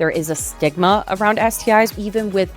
There is a stigma around STIs. Even with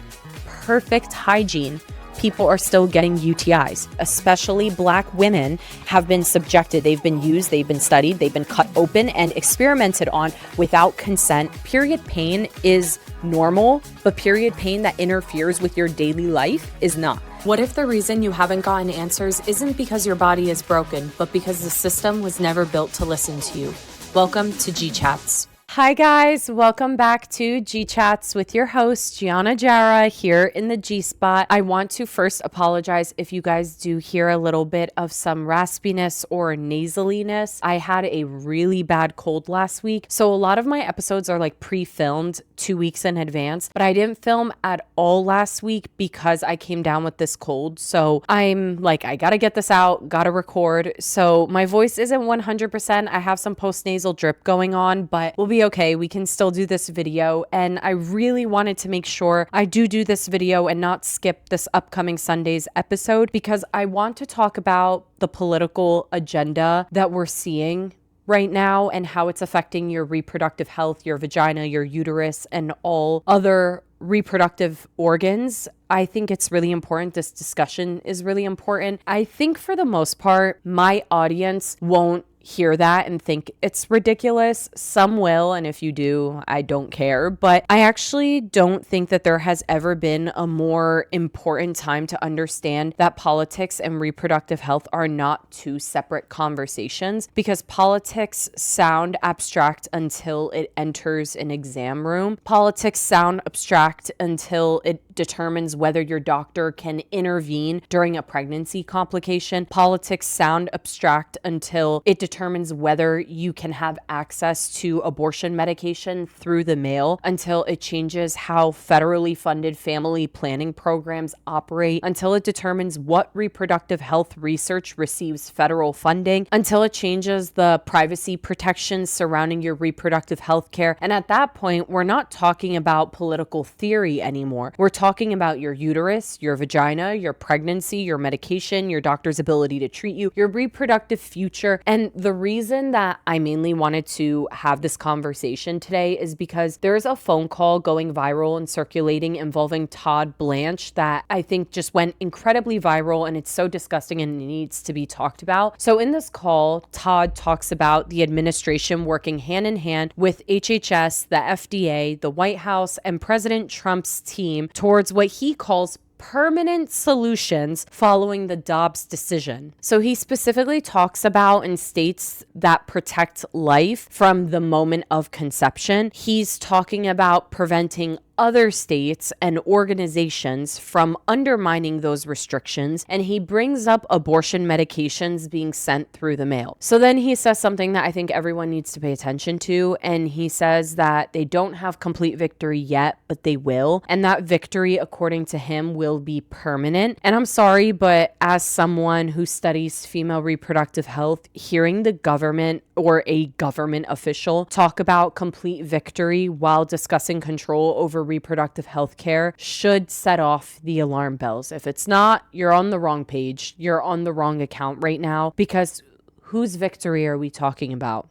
perfect hygiene, people are still getting UTIs. Especially Black women have been subjected. They've been used, they've been studied, they've been cut open and experimented on without consent. Period pain is normal, but period pain that interferes with your daily life is not. What if the reason you haven't gotten answers isn't because your body is broken, but because the system was never built to listen to you? Welcome to G-Chats. Hi guys, welcome back to G-Chats with your host, Gianna Jara, here in the G-Spot. I want to first apologize if you guys do hear a little bit of some raspiness or nasaliness. I had a really bad cold last week, so a lot of my episodes are like pre-filmed 2 weeks in advance, but I didn't film at all last week because I came down with this cold. So I'm like, I gotta get this out, gotta record. So my voice isn't 100%. I have some post-nasal drip going on, but we'll be okay. We can still do this video. And I really wanted to make sure I do this video and not skip this upcoming Sunday's episode, because I want to talk about the political agenda that we're seeing right now and how it's affecting your reproductive health, your vagina, your uterus, and all other reproductive organs. I think it's really important. This discussion is really important. I think for the most part, my audience won't hear that and think it's ridiculous. Some will, and if you do, I don't care. But I actually don't think that there has ever been a more important time to understand that politics and reproductive health are not two separate conversations, because politics sound abstract until it enters an exam room. Politics sound abstract until it determines whether your doctor can intervene during a pregnancy complication. Politics sound abstract until it determines whether you can have access to abortion medication through the mail, until it changes how federally funded family planning programs operate, until it determines what reproductive health research receives federal funding, until it changes the privacy protections surrounding your reproductive health care. And at that point, we're not talking about political theory anymore. We're talking about your uterus, your vagina, your pregnancy, your medication, your doctor's ability to treat you, your reproductive future. And the reason that I mainly wanted to have this conversation today is because there's a phone call going viral and circulating involving Todd Blanche that I think just went incredibly viral, and it's so disgusting and it needs to be talked about. So in this call, Todd talks about the administration working hand in hand with HHS, the FDA, the White House, and President Trump's team towards what he calls permanent solutions following the Dobbs decision. So he specifically talks about and states that protect life from the moment of conception. He's talking about preventing other states and organizations from undermining those restrictions, and he brings up abortion medications being sent through the mail. So then he says something that I think everyone needs to pay attention to, and he says that they don't have complete victory yet, but they will, and that victory, according to him, will be permanent. And I'm sorry, but as someone who studies female reproductive health, hearing the government or a government official talk about complete victory while discussing control over reproductive health care should set off the alarm bells. If it's not, you're on the wrong page. You're on the wrong account right now, because whose victory are we talking about?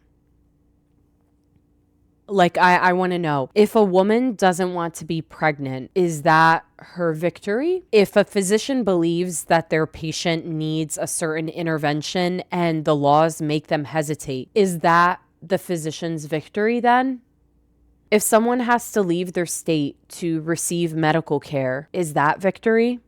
Like, I want to know, if a woman doesn't want to be pregnant, is that her victory? If a physician believes that their patient needs a certain intervention and the laws make them hesitate, is that the physician's victory then? If someone has to leave their state to receive medical care, is that victory?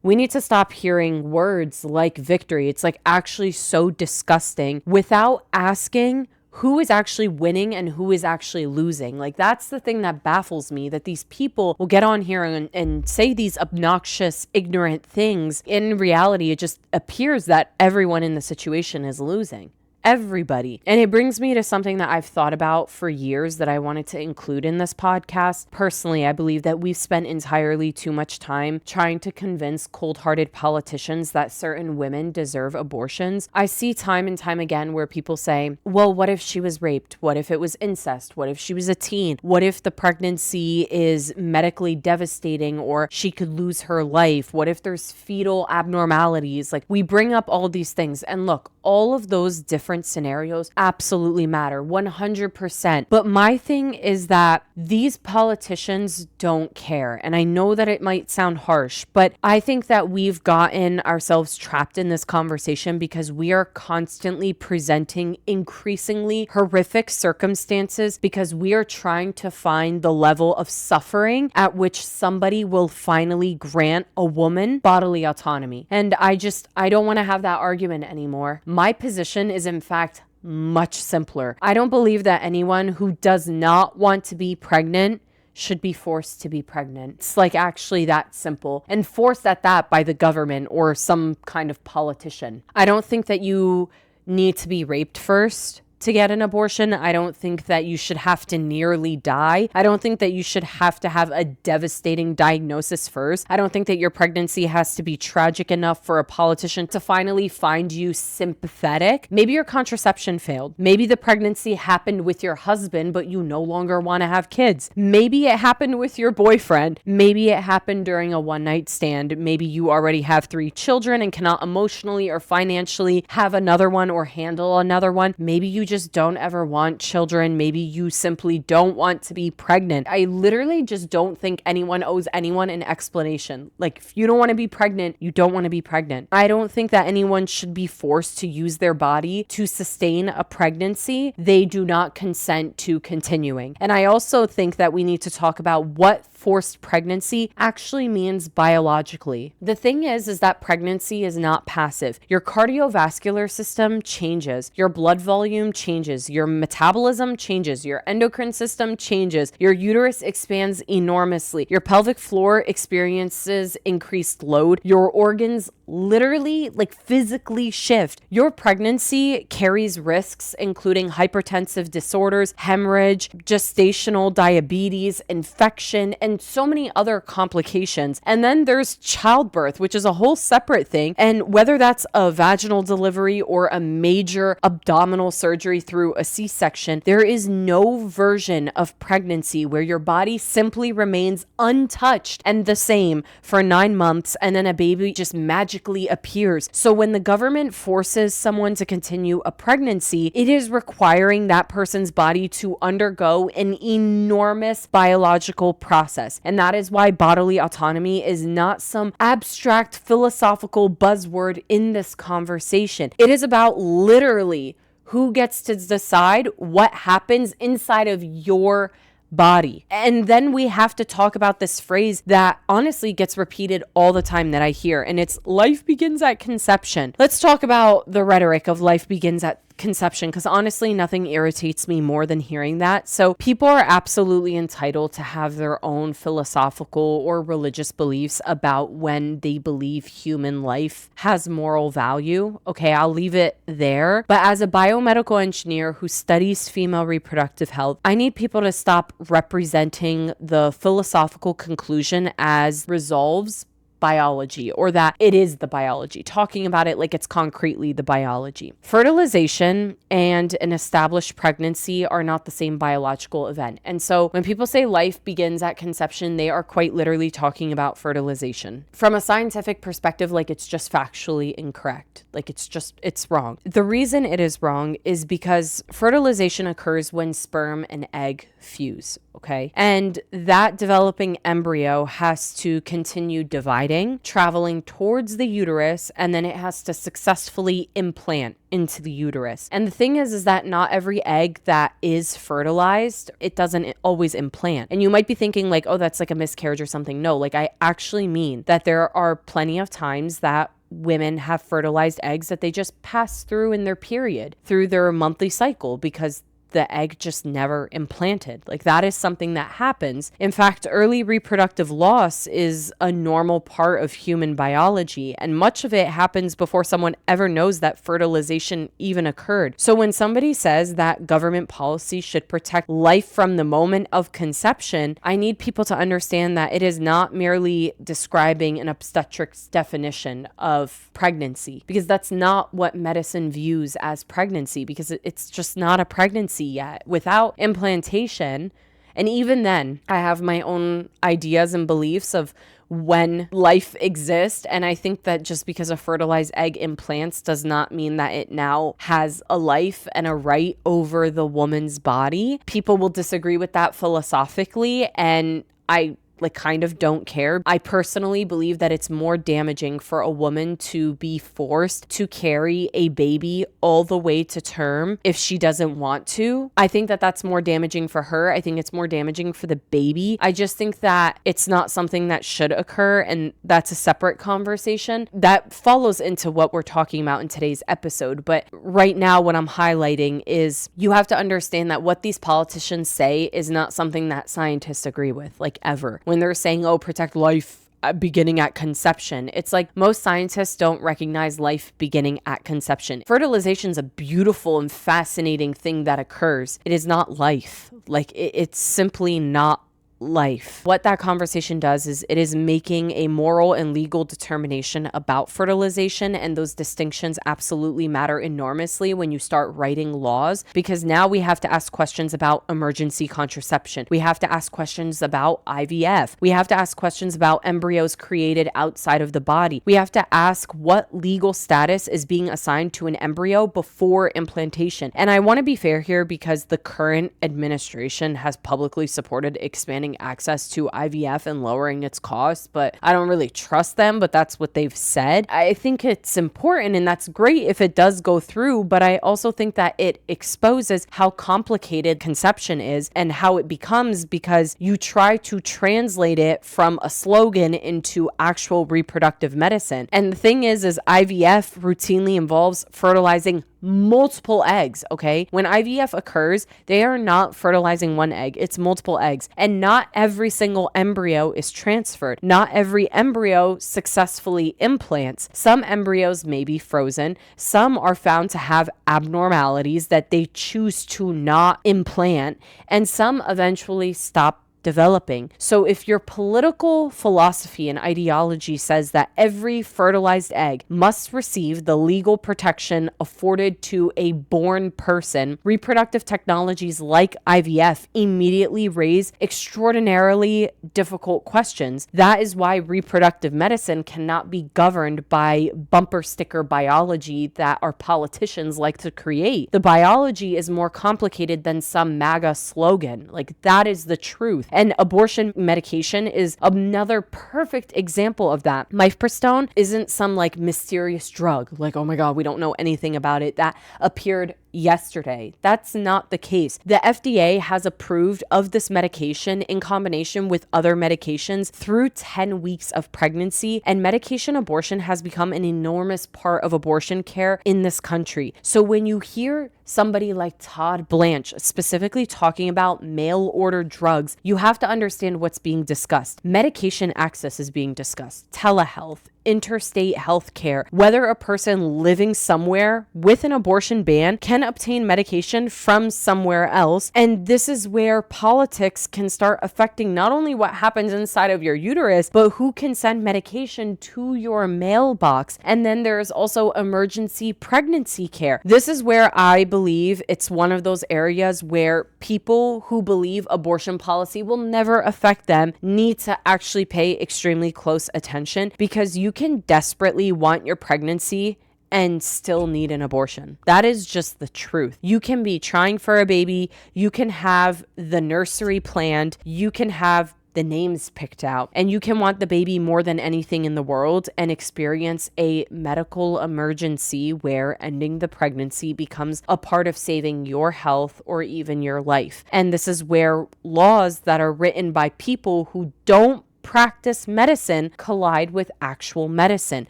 We need to stop hearing words like victory. It's like actually so disgusting without asking who is actually winning and who is actually losing. Like, that's the thing that baffles me, that these people will get on here and say these obnoxious, ignorant things. In reality, it just appears that everyone in the situation is losing. Everybody. And it brings me to something that I've thought about for years that I wanted to include in this podcast. Personally, I believe that we've spent entirely too much time trying to convince cold-hearted politicians that certain women deserve abortions. I see time and time again where people say, well, what if she was raped? What if it was incest? What if she was a teen? What if the pregnancy is medically devastating or she could lose her life? What if there's fetal abnormalities? Like, we bring up all these things. And look, all of those different scenarios absolutely matter 100%. But my thing is that these politicians don't care. And I know that it might sound harsh, but I think that we've gotten ourselves trapped in this conversation because we are constantly presenting increasingly horrific circumstances because we are trying to find the level of suffering at which somebody will finally grant a woman bodily autonomy. And I don't want to have that argument anymore. My position is, in fact, much simpler. I don't believe that anyone who does not want to be pregnant should be forced to be pregnant. It's like actually that simple, and forced at that by the government or some kind of politician. I don't think that you need to be raped first to get an abortion. I don't think that you should have to nearly die. I don't think that you should have to have a devastating diagnosis first. I don't think that your pregnancy has to be tragic enough for a politician to finally find you sympathetic. Maybe your contraception failed. Maybe the pregnancy happened with your husband, but you no longer want to have kids. Maybe it happened with your boyfriend. Maybe it happened during a one-night stand. Maybe you already have 3 children and cannot emotionally or financially have another one or handle another one. Maybe you just don't ever want children. Maybe you simply don't want to be pregnant. I literally just don't think anyone owes anyone an explanation. Like, if you don't want to be pregnant, you don't want to be pregnant. I don't think that anyone should be forced to use their body to sustain a pregnancy they do not consent to continuing. And I also think that we need to talk about what forced pregnancy actually means biologically. The thing is that pregnancy is not passive. Your cardiovascular system changes, your blood volume changes, your metabolism changes, your endocrine system changes, your uterus expands enormously, your pelvic floor experiences increased load, your organs literally physically shift. Your pregnancy carries risks including hypertensive disorders, hemorrhage, gestational diabetes, infection, and so many other complications. And then there's childbirth, which is a whole separate thing. And whether that's a vaginal delivery or a major abdominal surgery through a C-section, there is no version of pregnancy where your body simply remains untouched and the same for 9 months and then a baby just magically appears. So when the government forces someone to continue a pregnancy, it is requiring that person's body to undergo an enormous biological process. And that is why bodily autonomy is not some abstract philosophical buzzword in this conversation. It is about literally who gets to decide what happens inside of your body. And then we have to talk about this phrase that honestly gets repeated all the time that I hear, and it's life begins at conception. Let's talk about the rhetoric of life begins at conception, because honestly, nothing irritates me more than hearing that. So people are absolutely entitled to have their own philosophical or religious beliefs about when they believe human life has moral value. Okay, I'll leave it there. But as a biomedical engineer who studies female reproductive health, I need people to stop representing the philosophical conclusion as resolves biology, or that it is the biology, talking about it like it's concretely the biology. Fertilization and an established pregnancy are not the same biological event. And so when people say life begins at conception, they are quite literally talking about fertilization. From a scientific perspective, it's just factually incorrect. It's wrong. The reason it is wrong is because fertilization occurs when sperm and egg fuse, okay? And that developing embryo has to continue dividing, traveling towards the uterus, and then it has to successfully implant into the uterus. And the thing is that not every egg that is fertilized, it doesn't always implant. And you might be thinking oh, that's like a miscarriage or something. No, I actually mean that there are plenty of times that women have fertilized eggs that they just pass through in their period, through their monthly cycle, because the egg just never implanted. That is something that happens. In fact, early reproductive loss is a normal part of human biology, and much of it happens before someone ever knows that fertilization even occurred. So when somebody says that government policy should protect life from the moment of conception, I need people to understand that it is not merely describing an obstetrics definition of pregnancy, because that's not what medicine views as pregnancy, because it's just not a pregnancy yet without implantation. And even then, I have my own ideas and beliefs of when life exists. And I think that just because a fertilized egg implants does not mean that it now has a life and a right over the woman's body. People will disagree with that philosophically, and I kind of don't care. I personally believe that it's more damaging for a woman to be forced to carry a baby all the way to term if she doesn't want to. I think that that's more damaging for her. I think it's more damaging for the baby. I just think that it's not something that should occur, and that's a separate conversation that follows into what we're talking about in today's episode. But right now, what I'm highlighting is you have to understand that what these politicians say is not something that scientists agree with, like ever. When they're saying, oh, protect life beginning at conception, it's like most scientists don't recognize life beginning at conception. Fertilization is a beautiful and fascinating thing that occurs. It is not life. It's simply not life. What that conversation does is it is making a moral and legal determination about fertilization, and those distinctions absolutely matter enormously when you start writing laws, because now we have to ask questions about emergency contraception. We have to ask questions about IVF. We have to ask questions about embryos created outside of the body. We have to ask what legal status is being assigned to an embryo before implantation. And I want to be fair here, because the current administration has publicly supported expanding access to IVF and lowering its costs, but I don't really trust them, but that's what they've said. I think it's important, and that's great if it does go through, but I also think that it exposes how complicated conception is and how it becomes, because you try to translate it from a slogan into actual reproductive medicine. And the thing is IVF routinely involves fertilizing multiple eggs, okay? When IVF occurs, they are not fertilizing one egg, it's multiple eggs. And not every single embryo is transferred. Not every embryo successfully implants. Some embryos may be frozen. Some are found to have abnormalities that they choose to not implant. And some eventually stop developing. So if your political philosophy and ideology says that every fertilized egg must receive the legal protection afforded to a born person, reproductive technologies like IVF immediately raise extraordinarily difficult questions. That is why reproductive medicine cannot be governed by bumper sticker biology that our politicians like to create. The biology is more complicated than some MAGA slogan. That is the truth. And abortion medication is another perfect example of that. Mifepristone isn't some mysterious drug, oh my God, we don't know anything about it, that appeared yesterday. That's not the case. The FDA has approved of this medication in combination with other medications through 10 weeks of pregnancy, and medication abortion has become an enormous part of abortion care in this country. So when you hear somebody like Todd Blanche specifically talking about mail-order drugs, you have to understand what's being discussed. Medication access is being discussed. Telehealth, interstate health care, whether a person living somewhere with an abortion ban can obtain medication from somewhere else. And this is where politics can start affecting not only what happens inside of your uterus, but who can send medication to your mailbox. And then there's also emergency pregnancy care. This is where I believe it's one of those areas where people who believe abortion policy will never affect them need to actually pay extremely close attention, because you can desperately want your pregnancy and still need an abortion. That is just the truth. You can be trying for a baby, you can have the nursery planned, you can have the names picked out, and you can want the baby more than anything in the world and experience a medical emergency where ending the pregnancy becomes a part of saving your health or even your life. And this is where laws that are written by people who don't practice medicine collide with actual medicine.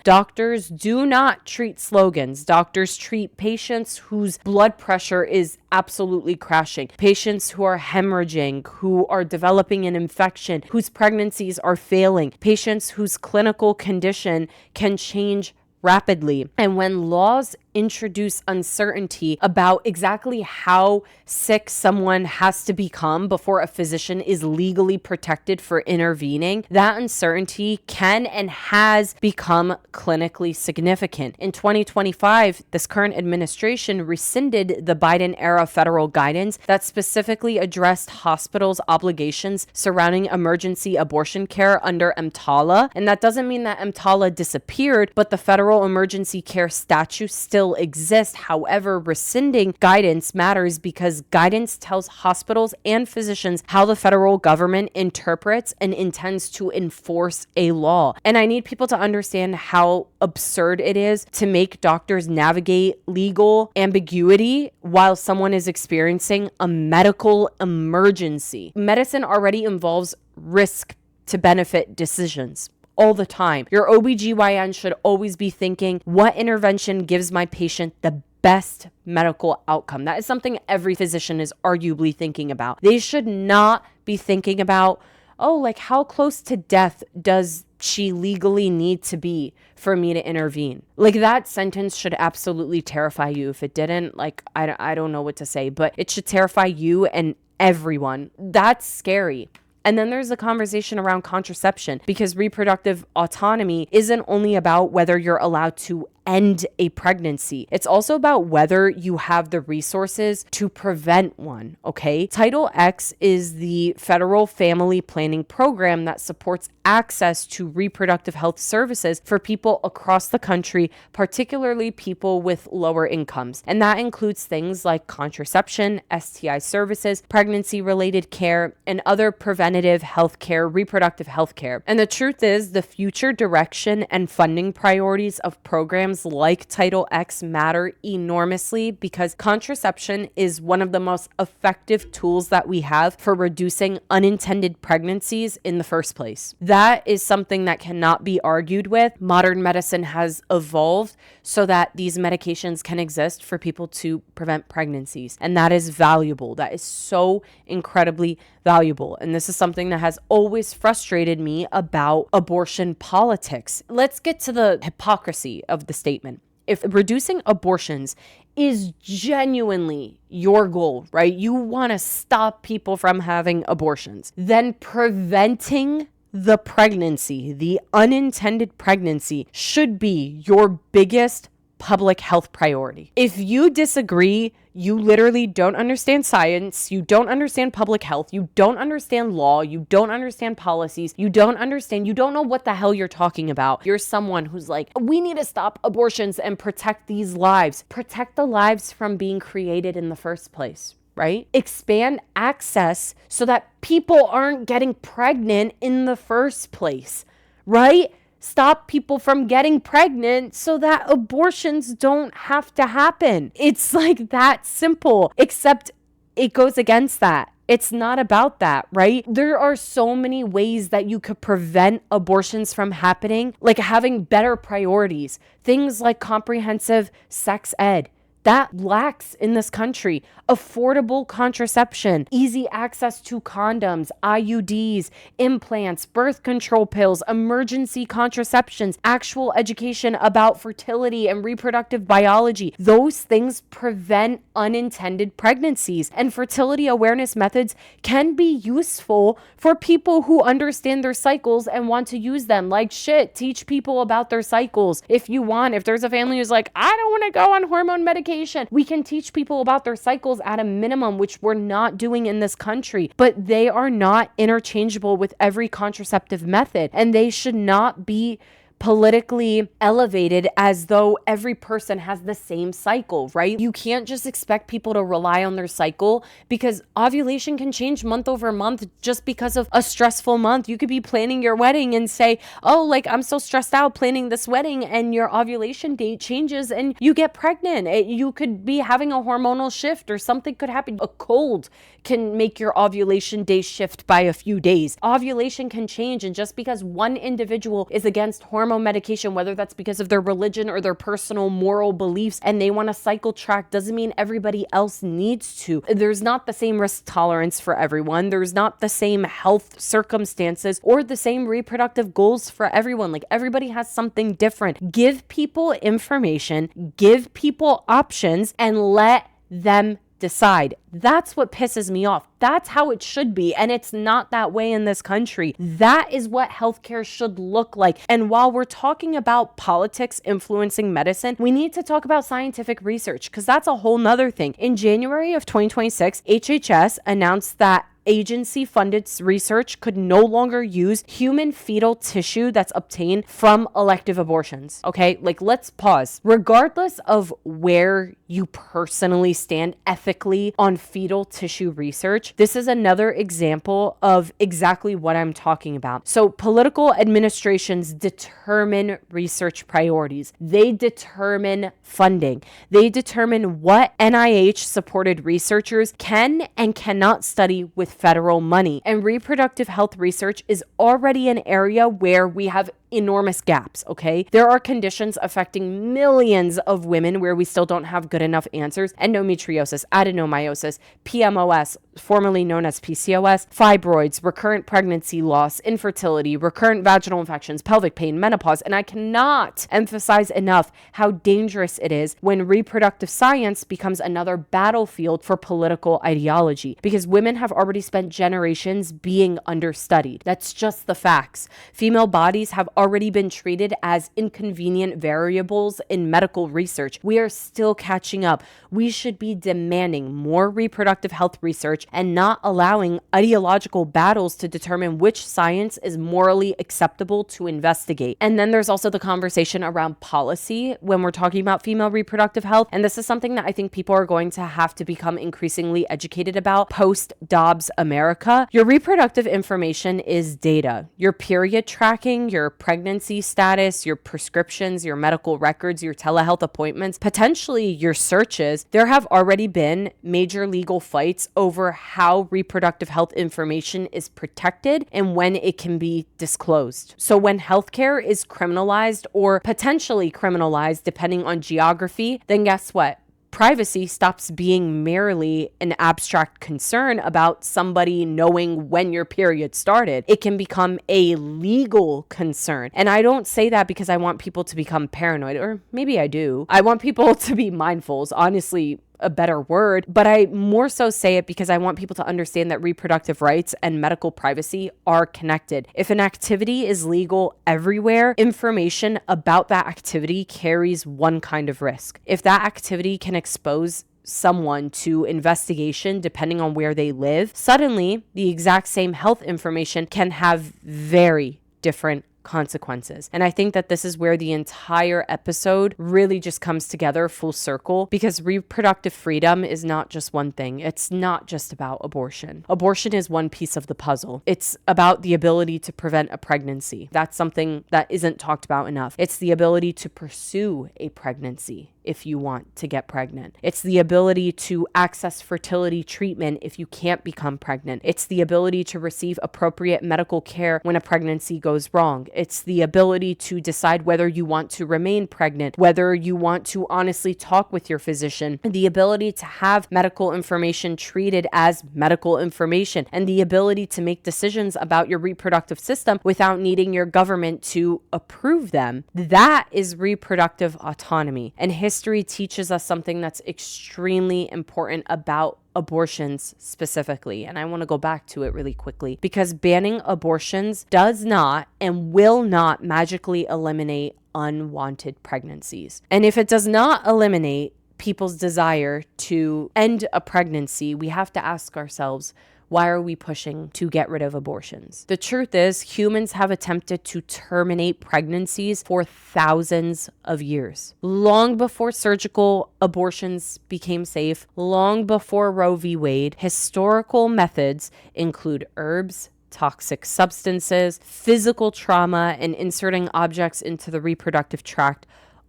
Doctors do not treat slogans. Doctors treat patients whose blood pressure is absolutely crashing, patients who are hemorrhaging, who are developing an infection, whose pregnancies are failing, patients whose clinical condition can change rapidly. And when laws introduce uncertainty about exactly how sick someone has to become before a physician is legally protected for intervening, that uncertainty can and has become clinically significant. In 2025, this current administration rescinded the Biden-era federal guidance that specifically addressed hospitals' obligations surrounding emergency abortion care under EMTALA. And that doesn't mean that EMTALA disappeared, but the federal emergency care statute still exist. However, rescinding guidance matters because guidance tells hospitals and physicians how the federal government interprets and intends to enforce a law. And I need people to understand how absurd it is to make doctors navigate legal ambiguity while someone is experiencing a medical emergency. Medicine already involves risk to benefit decisions all the time. Your OB-GYN should always be thinking, what intervention gives my patient the best medical outcome? That is something every physician is arguably thinking about. They should not be thinking about, oh, like how close to death does she legally need to be for me to intervene? Like that sentence should absolutely terrify you. If it didn't, like, I don't know what to say, but it should terrify you and everyone. That's scary. And then there's the conversation around contraception, because reproductive autonomy isn't only about whether you're allowed to end a pregnancy. It's also about whether you have the resources to prevent one, okay? Title X is the federal family planning program that supports access to reproductive health services for people across the country, particularly people with lower incomes. And that includes things like contraception, STI services, pregnancy-related care, and other preventative health care, reproductive health care. And the truth is, the future direction and funding priorities of programs like Title X matter enormously because contraception is one of the most effective tools that we have for reducing unintended pregnancies in the first place. That is something that cannot be argued with. Modern medicine has evolved so that these medications can exist for people to prevent pregnancies. And that is valuable. That is so incredibly valuable. And this is something that has always frustrated me about abortion politics. Let's get to the hypocrisy of the statement. If reducing abortions is genuinely your goal, right? You want to stop people from having abortions, then preventing the pregnancy, the unintended pregnancy, should be your biggest public health priority. If you disagree, you literally don't understand science, you don't understand public health, you don't understand law, you don't understand policies, you don't know what the hell you're talking about. You're someone who's like, we need to stop abortions and protect these lives. Protect the lives from being created in the first place, right? Expand access so that people aren't getting pregnant in the first place, right? Stop people from getting pregnant so that abortions don't have to happen. It's like that simple, except it goes against that. It's not about that, right? There are so many ways that you could prevent abortions from happening, like having better priorities, things like comprehensive sex ed. That lacks in this country. Affordable contraception, easy access to condoms, IUDs, implants, birth control pills, emergency contraceptions, actual education about fertility and reproductive biology. Those things prevent unintended pregnancies. And fertility awareness methods can be useful for people who understand their cycles and want to use them. Like shit, teach people about their cycles. If you want, if there's a family who's like, I don't want to go on hormone medication, we can teach people about their cycles at a minimum, which we're not doing in this country, but they are not interchangeable with every contraceptive method, and they should not be politically elevated as though every person has the same cycle, right? You can't just expect people to rely on their cycle because ovulation can change month over month just because of a stressful month. You could be planning your wedding and say, oh, like I'm so stressed out planning this wedding, and your ovulation date changes and you get pregnant. You could be having a hormonal shift or something could happen. A cold can make your ovulation day shift by a few days. Ovulation can change, and just because one individual is against hormone hormone medication, whether that's because of their religion or their personal moral beliefs, and they want to cycle track, doesn't mean everybody else needs to. There's not the same risk tolerance for everyone. There's not the same health circumstances or the same reproductive goals for everyone. Like, everybody has something different. Give people information, give people options, and let them decide. That's what pisses me off. That's how it should be. And it's not that way in this country. That is what healthcare should look like. And while we're talking about politics influencing medicine, we need to talk about scientific research, because that's a whole nother thing. In January of 2026, HHS announced that agency-funded research could no longer use human fetal tissue that's obtained from elective abortions. Okay, like, let's pause. Regardless of where you personally stand ethically on fetal tissue research, this is another example of exactly what I'm talking about. So political administrations determine research priorities. They determine funding. They determine what NIH-supported researchers can and cannot study with federal money. And reproductive health research is already an area where we have enormous gaps, okay? There are conditions affecting millions of women where we still don't have good enough answers. Endometriosis, adenomyosis, PMOS, formerly known as PCOS, fibroids, recurrent pregnancy loss, infertility, recurrent vaginal infections, pelvic pain, menopause. And I cannot emphasize enough how dangerous it is when reproductive science becomes another battlefield for political ideology, because women have already spent generations being understudied. That's just the facts. Female bodies have already been treated as inconvenient variables in medical research. We are still catching up. We should be demanding more reproductive health research and not allowing ideological battles to determine which science is morally acceptable to investigate. And then there's also the conversation around policy when we're talking about female reproductive health. And this is something that I think people are going to have to become increasingly educated about post Dobbs America. Your reproductive information is data. Your period tracking, your pregnancy status, your prescriptions, your medical records, your telehealth appointments, potentially your searches. There have already been major legal fights over how reproductive health information is protected and when it can be disclosed. So when healthcare is criminalized or potentially criminalized, depending on geography, then guess what? Privacy stops being merely an abstract concern about somebody knowing when your period started. It can become a legal concern. And I don't say that because I want people to become paranoid, or maybe I do. I want people to be mindful, is honestly a better word, but I more so say it because I want people to understand that reproductive rights and medical privacy are connected. If an activity is legal everywhere, information about that activity carries one kind of risk. If that activity can expose someone to investigation depending on where they live, suddenly the exact same health information can have very different consequences. And I think that this is where the entire episode really just comes together full circle, because reproductive freedom is not just one thing. It's not just about abortion. Abortion is one piece of the puzzle. It's about the ability to prevent a pregnancy. That's something that isn't talked about enough. It's the ability to pursue a pregnancy if you want to get pregnant. It's the ability to access fertility treatment if you can't become pregnant. It's the ability to receive appropriate medical care when a pregnancy goes wrong. It's the ability to decide whether you want to remain pregnant, whether you want to honestly talk with your physician, the ability to have medical information treated as medical information, and the ability to make decisions about your reproductive system without needing your government to approve them. That is reproductive autonomy. And history teaches us something that's extremely important about abortions specifically. And I want to go back to it really quickly, because banning abortions does not and will not magically eliminate unwanted pregnancies. And if it does not eliminate people's desire to end a pregnancy, we have to ask ourselves, why are we pushing to get rid of abortions? The truth is, humans have attempted to terminate pregnancies for thousands of years. Long before surgical abortions became safe, long before Roe v. Wade, historical methods include herbs, toxic substances, physical trauma, and inserting objects into the reproductive tract,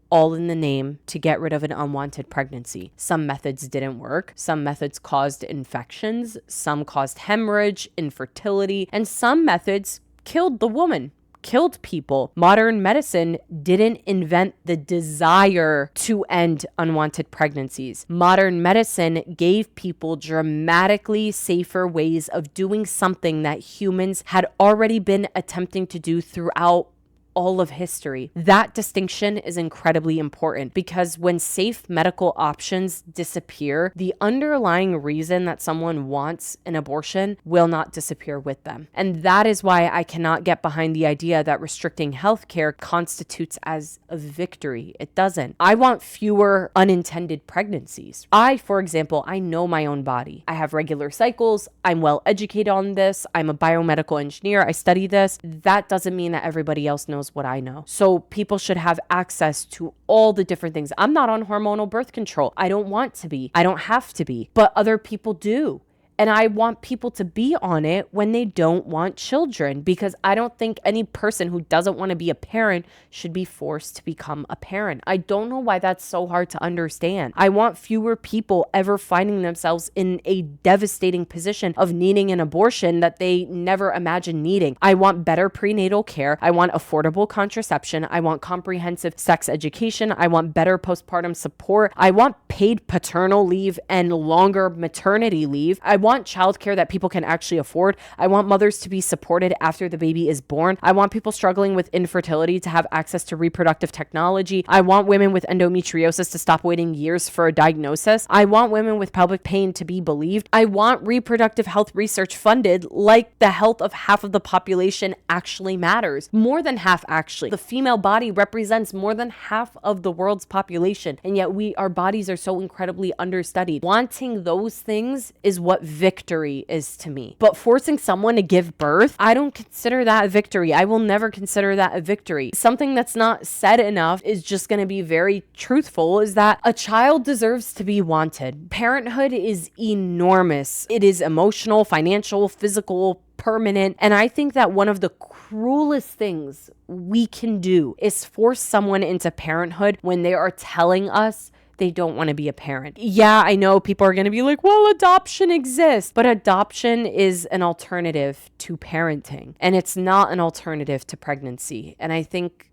all in the name to get rid of an unwanted pregnancy. Some methods didn't work. Some methods caused infections. Some caused hemorrhage, infertility, and some methods killed the woman, killed people. Modern medicine didn't invent the desire to end unwanted pregnancies. Modern medicine gave people dramatically safer ways of doing something that humans had already been attempting to do throughout all of history. That distinction is incredibly important because when safe medical options disappear, the underlying reason that someone wants an abortion will not disappear with them. And that is why I cannot get behind the idea that restricting healthcare constitutes as a victory. It doesn't. I want fewer unintended pregnancies. For example, I know my own body. I have regular cycles. I'm well educated on this. I'm a biomedical engineer. I study this. That doesn't mean that everybody else knows what I know. So people should have access to all the different things. I'm not on hormonal birth control. I don't want to be. I don't have to be. But other people do. And I want people to be on it when they don't want children, because I don't think any person who doesn't want to be a parent should be forced to become a parent. I don't know why that's so hard to understand. I want fewer people ever finding themselves in a devastating position of needing an abortion that they never imagined needing. I want better prenatal care. I want affordable contraception. I want comprehensive sex education. I want better postpartum support. I want paid paternal leave and longer maternity leave. I want childcare that people can actually afford. I want mothers to be supported after the baby is born. I want people struggling with infertility to have access to reproductive technology. I want women with endometriosis to stop waiting years for a diagnosis. I want women with pelvic pain to be believed. I want reproductive health research funded like the health of half of the population actually matters. More than half, actually. The female body represents more than half of the world's population, and yet our bodies are so incredibly understudied. Wanting those things is what victory is to me. But forcing someone to give birth, I don't consider that a victory. I will never consider that a victory. Something that's not said enough is just going to be very truthful, is that a child deserves to be wanted. Parenthood is enormous. It is emotional, financial, physical, permanent. And I think that one of the cruelest things we can do is force someone into parenthood when they are telling us they don't want to be a parent. Yeah, I know people are going to be like, well, adoption exists, but adoption is an alternative to parenting, and it's not an alternative to pregnancy. And I think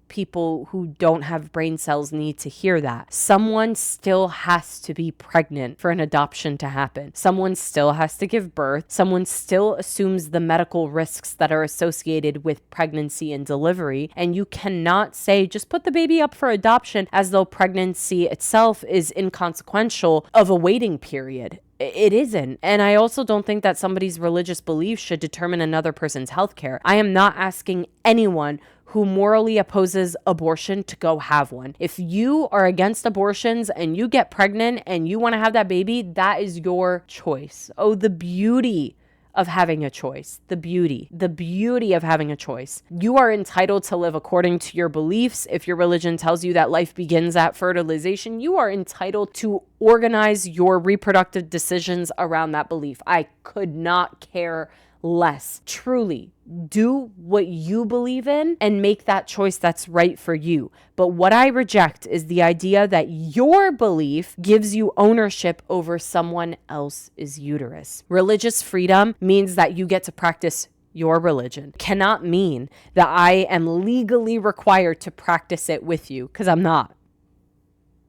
people who don't have brain cells need to hear that. Someone still has to be pregnant for an adoption to happen. Someone still has to give birth. Someone still assumes the medical risks that are associated with pregnancy and delivery. And you cannot say, just put the baby up for adoption as though pregnancy itself is inconsequential of a waiting period. It isn't. And I also don't think that somebody's religious beliefs should determine another person's healthcare. I am not asking anyone who morally opposes abortion to go have one. If you are against abortions and you get pregnant and you want to have that baby, that is your choice. Oh, the beauty of having a choice. The beauty of having a choice. You are entitled to live according to your beliefs. If your religion tells you that life begins at fertilization, you are entitled to organize your reproductive decisions around that belief. I could not care less. Truly, do what you believe in and make that choice that's right for you. But what I reject is the idea that your belief gives you ownership over someone else's uterus. Religious freedom means that you get to practice your religion. Cannot mean that I am legally required to practice it with you, because I'm not.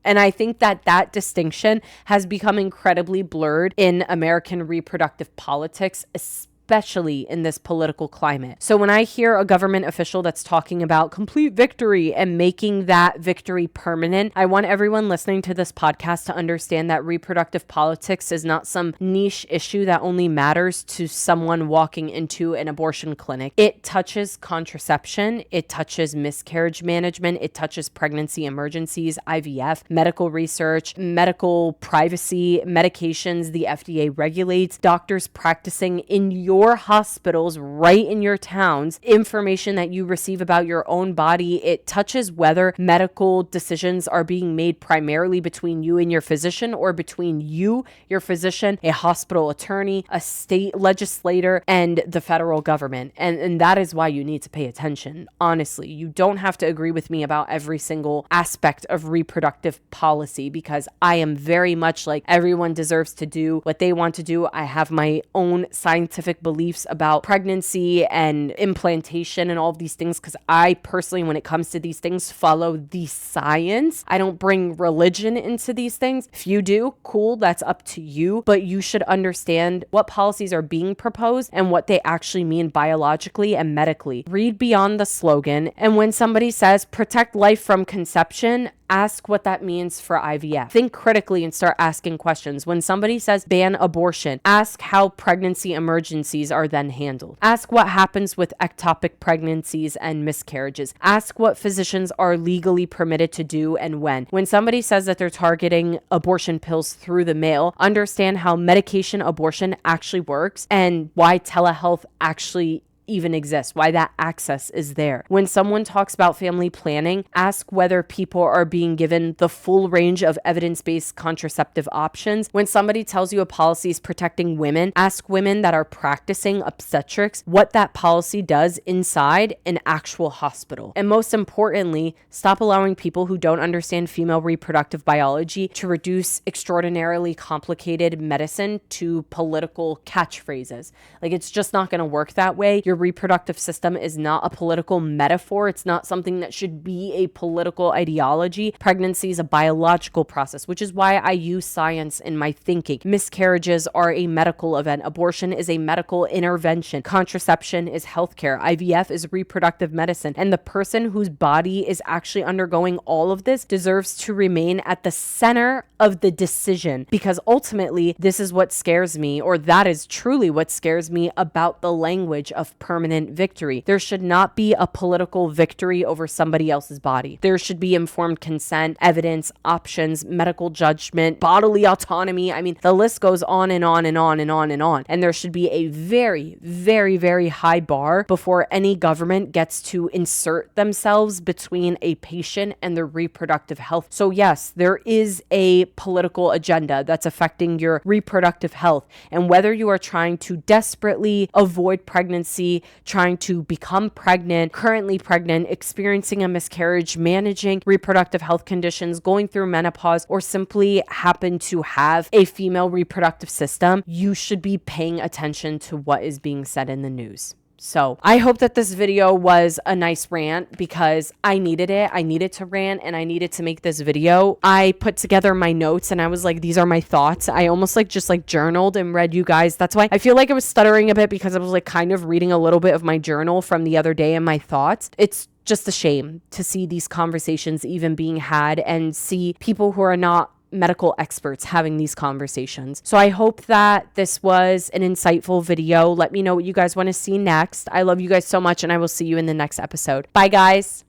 And I think that that distinction has become incredibly blurred in American reproductive politics, especially in this political climate. So when I hear a government official that's talking about complete victory and making that victory permanent, I want everyone listening to this podcast to understand that reproductive politics is not some niche issue that only matters to someone walking into an abortion clinic. It touches contraception, it touches miscarriage management, it touches pregnancy emergencies, IVF, medical research, medical privacy, medications the FDA regulates, doctors practicing in your hospitals right in your towns, information that you receive about your own body. It touches whether medical decisions are being made primarily between you and your physician, or between you, your physician, a hospital attorney, a state legislator, and the federal government. And that is why you need to pay attention. Honestly, you don't have to agree with me about every single aspect of reproductive policy, because I am very much like everyone deserves to do what they want to do. I have my own scientific beliefs about pregnancy and implantation and all of these things, because I personally, when it comes to these things, follow the science. I don't bring religion into these things. If you do, cool, that's up to you, but you should understand what policies are being proposed and what they actually mean biologically and medically. Read beyond the slogan, and when somebody says protect life from conception, ask what that means for IVF. Think critically and start asking questions. When somebody says ban abortion, ask how pregnancy emergencies are then handled. Ask what happens with ectopic pregnancies and miscarriages. Ask what physicians are legally permitted to do and when. When somebody says that they're targeting abortion pills through the mail, understand how medication abortion actually works and why telehealth actually even exists, why that access is there. When someone talks about family planning, ask whether people are being given the full range of evidence-based contraceptive options. When somebody tells you a policy is protecting women, ask women that are practicing obstetrics what that policy does inside an actual hospital. And most importantly, stop allowing people who don't understand female reproductive biology to reduce extraordinarily complicated medicine to political catchphrases. Like, it's just not going to work that way. Your reproductive system is not a political metaphor. It's not something that should be a political ideology. Pregnancy is a biological process, which is why I use science in my thinking. Miscarriages are a medical event. Abortion is a medical intervention. Contraception is healthcare. IVF is reproductive medicine. And the person whose body is actually undergoing all of this deserves to remain at the center of the decision, because ultimately this is what scares me, or that is truly what scares me about the language of permanent victory. There should not be a political victory over somebody else's body. There should be informed consent, evidence, options, medical judgment, bodily autonomy. I mean, the list goes on and on and on and on and on. And there should be a very, very, very high bar before any government gets to insert themselves between a patient and their reproductive health. So yes, there is a political agenda that's affecting your reproductive health. And whether you are trying to desperately avoid pregnancy, trying to become pregnant, currently pregnant, experiencing a miscarriage, managing reproductive health conditions, going through menopause, or simply happen to have a female reproductive system, you should be paying attention to what is being said in the news. So I hope that this video was a nice rant, because I needed it. I needed to rant and I needed to make this video. I put together my notes and I was like, these are my thoughts. I almost just journaled and read you guys. That's why I feel like I was stuttering a bit, because I was kind of reading a little bit of my journal from the other day and my thoughts. It's just a shame to see these conversations even being had and see people who are not medical experts having these conversations. So I hope that this was an insightful video. Let me know what you guys want to see next. I love you guys so much, and I will see you in the next episode. Bye, guys.